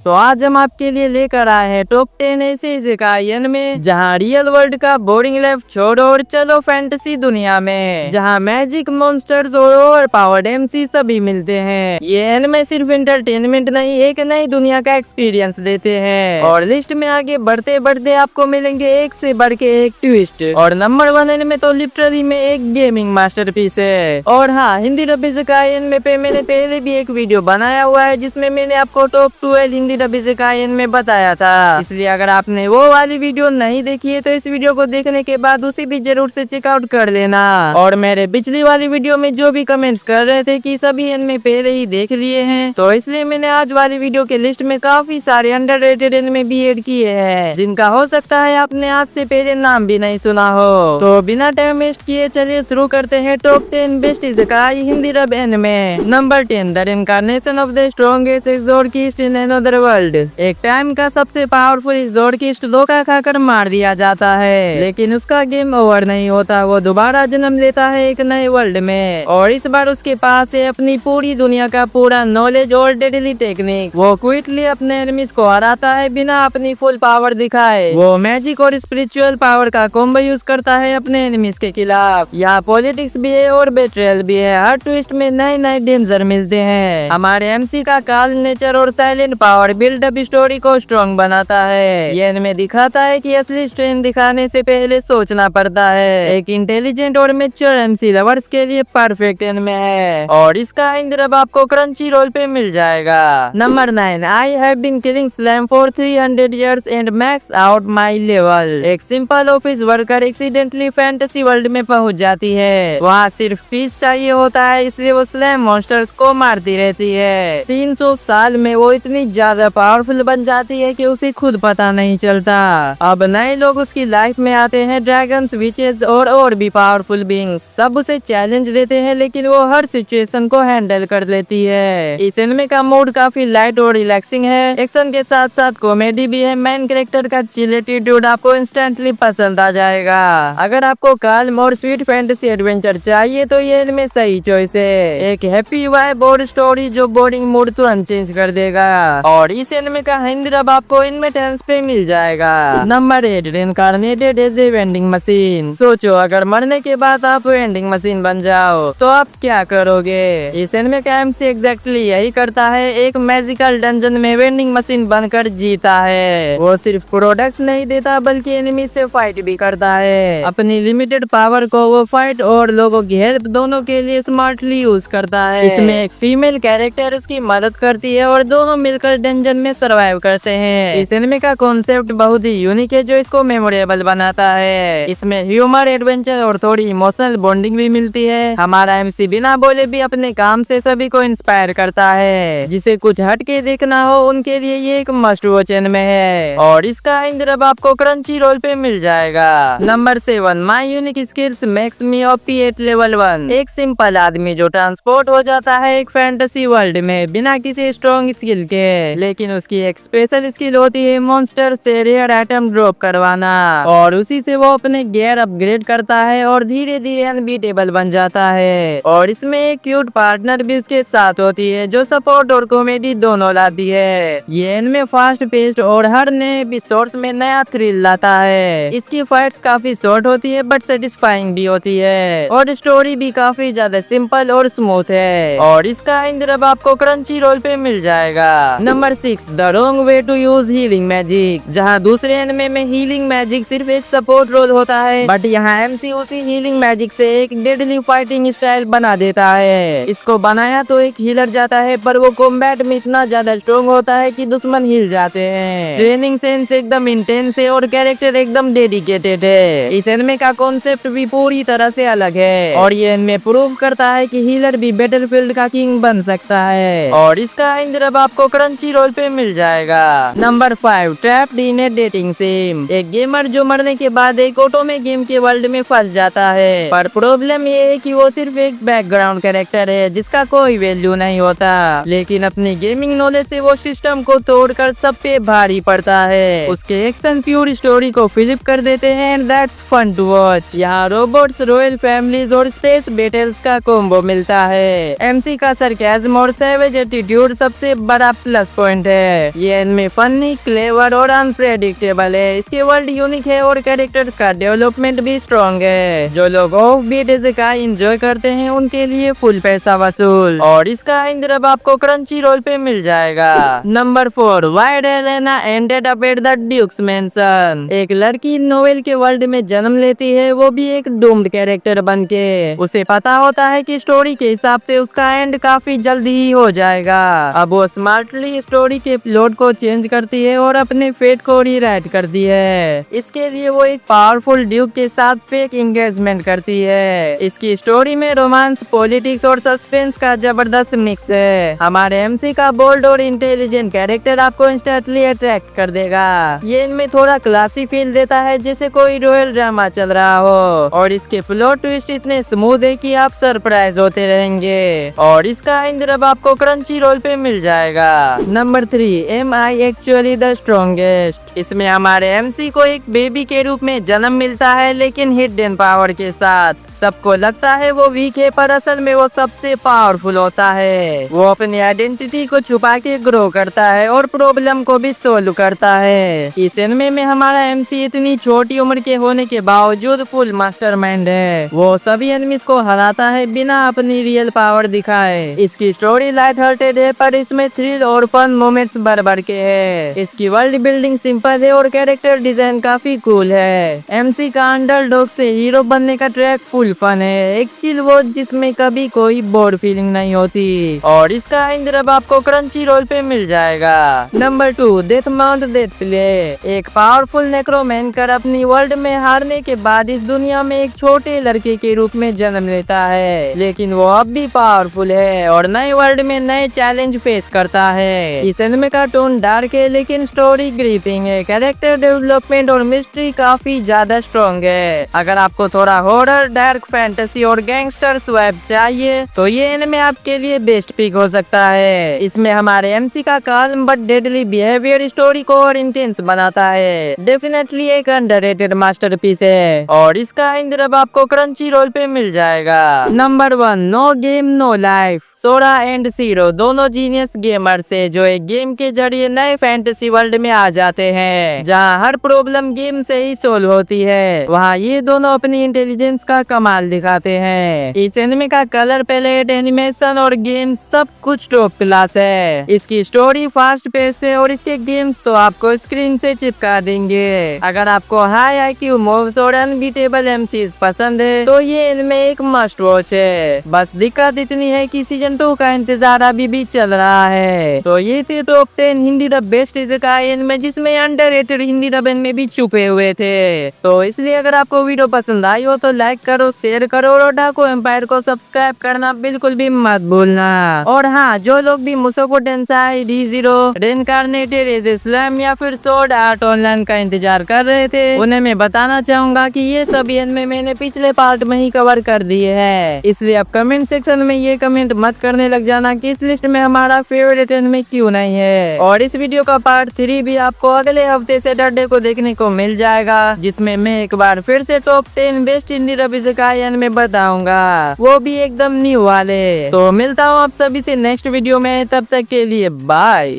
तो आज हम आपके लिए लेकर आए हैं टॉप 10 ऐसे इज़ेकाई में जहां रियल वर्ल्ड का बोरिंग लाइफ छोड़ो और चलो फैंटेसी दुनिया में जहां मैजिक मॉन्स्टर्स और ओवर पावर्ड एमसी सभी मिलते हैं। ये एनिमे सिर्फ एंटरटेनमेंट नहीं, एक नई दुनिया का एक्सपीरियंस देते हैं। और लिस्ट में आगे बढ़ते बढ़ते आपको मिलेंगे एक से बढ़ के एक ट्विस्ट। और नंबर 1 एनिमे तो लिटरली में एक गेमिंग मास्टरपीस है। और हाँ, हिंदी डब इज़ेकाई एनिमे पे मैंने पहले भी एक वीडियो बनाया हुआ है जिसमें मैंने आपको टॉप 12 हिंदी डब इज़ेकाई में बताया था, इसलिए अगर आपने वो वाली वीडियो नहीं देखी है तो इस वीडियो को देखने के बाद उसे भी जरूर से चेकआउट कर लेना। और मेरे पिछली वाली वीडियो में जो भी कमेंट्स कर रहे थे कि सभी एनिमे पहले ही देख लिए हैं, तो इसलिए मैंने आज वाली वीडियो के लिस्ट में काफी सारे अंडररेटेड एनिमे भी ऐड किए हैं जिनका हो सकता है आपने आज से पहले नाम भी नहीं सुना हो। तो बिना टाइम वेस्ट किए चलिए शुरू करते हैं top 10 best isekai Hindi dub anime. Number 10, the reincarnation of the strongest exorcist in another world. एक टाइम का सबसे पावरफुल एक्सोर्किस्ट धोखा खाकर मार दिया जाता है, लेकिन उसका गेम ओवर नहीं होता, वो दोबारा जन्म लेता है एक नए वर्ल्ड में। और इस बार उसके पास है अपनी पूरी दुनिया का पूरा नॉलेज और डेडली टेक्निक। वो क्विकली अपने एनिमीज को हराता है बिना अपनी फुल पावर दिखाए। वो मैजिक और स्पिरिचुअल पावर का कॉम्बो यूज करता है अपने एनिमीज के खिलाफ। यहाँ पॉलिटिक्स भी है और बेट्रेयल भी है, हर ट्विस्ट में नए नए डेंजर मिलते हैं। हमारे एमसी का काल नेचर और साइलेंट पावर बिल्डअप स्टोरी को स्ट्रॉन्ग बनाता है। ये एनिमे दिखाता है कि असली स्ट्रेंथ दिखाने से पहले सोचना पड़ता है। एक इंटेलिजेंट और मैच्योर एमसी लवर्स के लिए परफेक्ट एनिमे है और इसका हिंदी डब आपको क्रंची रोल पे मिल जाएगा। Number 9, I have been killing slime for 300 years and max out my level. एक simple office worker accidentally fantasy world में पहुंच जाती है। वहाँ सिर्फ पीस चाहिए होता है, इसलिए वो स्लैम मॉन्स्टर्स को मारती रहती है। 300 साल में वो इतनी ज्यादा पावरफुल बन जाती है कि उसे खुद पता नहीं चलता। अब नए लोग उसकी लाइफ में आते हैं, ड्रैगन्स, विचेस और भी पावरफुल बीइंग्स। सब उसे चैलेंज देते हैं लेकिन वो हर सिचुएशन को हैंडल कर लेती है। इस एनिमे का मूड काफी लाइट और रिलैक्सिंग है, एक्शन के साथ साथ कॉमेडी भी है। मेन कैरेक्टर का चिल एटीट्यूड आपको इंस्टेंटली पसंद आ जाएगा। अगर आपको काल्म और स्वीट फैंटेसी एडवेंचर चाहिए तो ये एनिमे सही चॉइस है। एक हैप्पी वाइब और स्टोरी जो बोरिंग मूड तुरंत चेंज कर देगा। और इस एनिमे का हिंदी डब आपको इनमें टाइम्स पे मिल जाएगा। Number 8, reincarnated as a vending machine. सोचो अगर मरने के बाद आप वेंडिंग मशीन बन जाओ तो आप क्या करोगे। इस एनिमे का एमसी एग्जैक्टली यही करता है, एक मैजिकल डंजन में वेंडिंग मशीन बनकर जीता है। वो सिर्फ प्रोडक्ट्स नहीं देता बल्कि एनिमी से फाइट भी करता है। अपनी लिमिटेड पावर को वो फाइट और लोगों की हेल्प दोनों के लिए स्मार्टली यूज करता है। इसमें एक फीमेल कैरेक्टर उसकी मदद करती है और दोनों मिलकर डंजन में सरवाइव करते हैं। इस एनिमे का कॉन्सेप्ट बहुत ही यूनिक है जो इसको मेमोरेबल बनाता है। इसमें ह्यूमर, एडवेंचर और थोड़ी इमोशनल बॉन्डिंग भी मिलती है। हमारा एमसी बिना बोले भी अपने काम से सभी को इंस्पायर करता है। जिसे कुछ हट के देखना हो उनके लिए ये एक मस्ट वॉच एनिमे है और इसका हिंदी डब आपको क्रंची रोल पे मिल जाएगा। Number 7, my unique skills makes me OP at level 1। एक सिंपल आदमी जो ट्रांसपोर्ट हो जाता है एक फैंटेसी वर्ल्ड में बिना किसी स्ट्रॉन्ग स्किल के, लेकिन उसकी एक स्पेशल स्किल होती है मॉन्स्टर से रेयर आइटम ड्रॉप करवाना। और उसी से वो अपने गियर अपग्रेड करता है और धीरे धीरे अनबीटेबल बन जाता है। और इसमें एक क्यूट पार्टनर भी उसके साथ होती है जो सपोर्ट और कॉमेडी दोनों लाती है। ये एनिमे फास्ट पेस्ड और हर नए एपिसोड्स में नया थ्रिल लाता है। इसकी फाइट्स काफी शॉर्ट होती है बट सेटिस्फाइंग भी होती है और स्टोरी भी काफी ज्यादा सिंपल और स्मूथ है और इसका हिंदी डब आपको क्रंची रोल पे मिल जाएगा। Number 6, the wrong way to use healing magic. जहाँ दूसरे एनिमे में हीलिंग मैजिक सिर्फ एक सपोर्ट रोल होता है, बट यहाँ एमसी उसी हीलिंग मैजिक से एक डेडली फाइटिंग स्टाइल बना देता है। इसको बनाया तो एक हीलर जाता है पर वो कॉम्बैट में इतना ज्यादा स्ट्रॉन्ग होता है कि दुश्मन हिल जाते हैं। ट्रेनिंग सेंस एकदम इंटेंस है और कैरेक्टर एकदम डेडिकेटेड है। इस एनिमे का कॉन्सेप्ट भी पूरी तरह से अलग है और ये एनिमे प्रूव करता है कि हीलर भी बैटलफील्ड का किंग बन सकता है और इसका हिंदी डब आपको क्रंची रोल पे मिल जाएगा। Number 5, trapped in A dating SIM. एक गेमर जो मरने के बाद एक ऑटो में गेम के वर्ल्ड में फंस जाता है, पर प्रॉब्लम ये है कि वो सिर्फ एक बैकग्राउंड कैरेक्टर है जिसका कोई वैल्यू नहीं होता, लेकिन अपनी गेमिंग नॉलेज से वो सिस्टम को तोड़कर सब पे भारी पड़ता है। उसके एक्शन प्योर स्टोरी को फ्लिप कर देते हैं and that's fun to watch. यहाँ रोबोट्स, रॉयल फैमिलीज और स्पेस बैटल्स का कॉम्बो मिलता है। एमसी का सरकाज़्म और सैवेज एटीट्यूड सबसे बड़ा प्लस पॉइंट पॉइंट है। ये एनिमे फनी, क्लेवर और अनप्रेडिक्टेबल है। इसके वर्ल्ड यूनिक है और कैरेक्टर्स का डेवलपमेंट भी स्ट्रॉन्ग है। जो लोग ऑफ बीट इसेकाई एंजॉय करते हैं उनके लिए फुल पैसा वसूल। और इसका इंद्र अब आपको क्रंची रोल पे मिल जाएगा। Number 4, why Elena ended up at the duke's mansion. एक लड़की नोवेल के वर्ल्ड में जन्म लेती है, वो भी एक डूम्ड कैरेक्टर बन के। उसे पता होता है कि स्टोरी के हिसाब से उसका एंड काफी जल्दी ही हो जाएगा। अब वो स्मार्टली स्टोरी के प्लॉट को चेंज करती है और अपने फेट को रीराइट करती है। इसके लिए वो एक पावरफुल ड्यूक के साथ फेक एंगेजमेंट करती है। इसकी स्टोरी में रोमांस, पॉलिटिक्स और सस्पेंस का जबरदस्त मिक्स है। हमारे एमसी का बोल्ड और इंटेलिजेंट कैरेक्टर आपको इंस्टेंटली अट्रैक्ट कर देगा। ये इनमें थोड़ा क्लासी फील देता है, जैसे कोई रॉयल ड्रामा चल रहा हो। और इसके प्लॉट ट्विस्ट इतने स्मूथ है कि आप सरप्राइज होते रहेंगे। और इसका इंद्र अब आपको क्रंची रोल पे मिल जाएगा। Number 3, am I actually the strongest. इसमें हमारे एमसी को एक बेबी के रूप में जन्म मिलता है, लेकिन हिडन पावर के साथ। सबको लगता है वो वीक है, पर असल में वो सबसे पावरफुल होता है। वो अपनी आइडेंटिटी को छुपा के ग्रो करता है और प्रॉब्लम को भी सोल्व करता है। इस एनिमे में हमारा एमसी इतनी छोटी उम्र के होने के बावजूद फुल मास्टरमाइंड है। वो सभी एनिमीज को हराता है बिना अपनी रियल पावर दिखाए। इसकी स्टोरी लाइट हार्टेड है, पर इसमें थ्रिल और फन मोमेंट्स भर के है। इसकी वर्ल्ड बिल्डिंग सिंपल है और कैरेक्टर डिजाइन काफी कूल है। एमसी का अंडरडॉग से हीरो बनने का ट्रैक फुल फन है। एक चिल वॉच जिसमें कभी कोई बोर फीलिंग नहीं होती। और इसका इंद्र अब आपको क्रंची रोल पे मिल जाएगा। Number 2, death mount death play. एक पावरफुल नेक्रोमैंकर अपनी वर्ल्ड में हारने के बाद इस दुनिया में एक छोटे लड़के के रूप में जन्म लेता है, लेकिन वो अब भी पावरफुल है और नए वर्ल्ड में नए चैलेंज फेस करता है। इस एनिमे का टोन डार्क है, लेकिन स्टोरी ग्रिपिंग है। कैरेक्टर डेवलपमेंट और मिस्ट्री काफी ज्यादा स्ट्रॉन्ग है। अगर आपको थोड़ा हॉरर, डार्क फैंटेसी और गैंगस्टर स्वैप चाहिए तो ये एनिमे आपके लिए बेस्ट पिक हो सकता है। इसमें हमारे एमसी का calm but deadly behaviour story को और इंटेंस बनाता है। डेफिनेटली एक अंडररेटेड मास्टरपीस है। और इसका इंद्र अब आपको क्रंची रोल पे मिल जाएगा। Number 1, no game no life. Sora and Shiro दोनों जीनियस गेमर्स है, जो एक गेम के जरिए नए फैंटेसी वर्ल्ड में आ जाते हैं, जहाँ हर प्रॉब्लम गेम से ही सोल्व होती है। वहाँ ये दोनों अपनी इंटेलिजेंस का कमाल दिखाते हैं। इस एनिमे का कलर पैलेट, एनिमेशन और गेम सब कुछ टॉप क्लास है। इसकी स्टोरी फास्ट पेस है और इसके गेम्स तो आपको स्क्रीन से चिपका देंगे। अगर आपको हाई आईक्यू मूव्स और अनबीटेबल एमसीज पसंद है तो ये एनिमे एक मस्ट वॉच है। बस दिक्कत इतनी है कि सीजन 2 का इंतजार अभी भी चल रहा है। तो ये थे top 10 Hindi dub best isekai anime, जिसमें अंडररेटेड हिंदी डब एनिमे भी छुपे हुए थे। तो इसलिए अगर आपको वीडियो पसंद आई हो तो लाइक करो, शेयर करो और ओटाको एम्पायर को सब्सक्राइब करना बिल्कुल भी मत भूलना। और हाँ, जो लोग भी मुसोको टेंसाई D0, रेनकार्नेटेड एज स्लैम या फिर स्वॉर्ड आर्ट ऑनलाइन का इंतजार कर रहे थे, उन्हें मैं बताना चाहूंगा कि ये सभी एनिमे मैंने पिछले पार्ट में ही कवर कर दिए हैं। इसलिए आप कमेंट सेक्शन में ये कमेंट मत करने लग जाना कि इस लिस्ट में हमारा फेवरेट एनिमे क्यों नहीं है। और इस वीडियो का पार्ट 3 भी आपको अगले हफ्ते सैटरडे को देखने को मिल जाएगा, जिसमें मैं एक बार फिर से top 10 best Hindi dub isekai anime बताऊंगा, वो भी एकदम न्यू वाले। तो मिलता हूँ आप सभी से नेक्स्ट वीडियो में, तब तक के लिए बाय।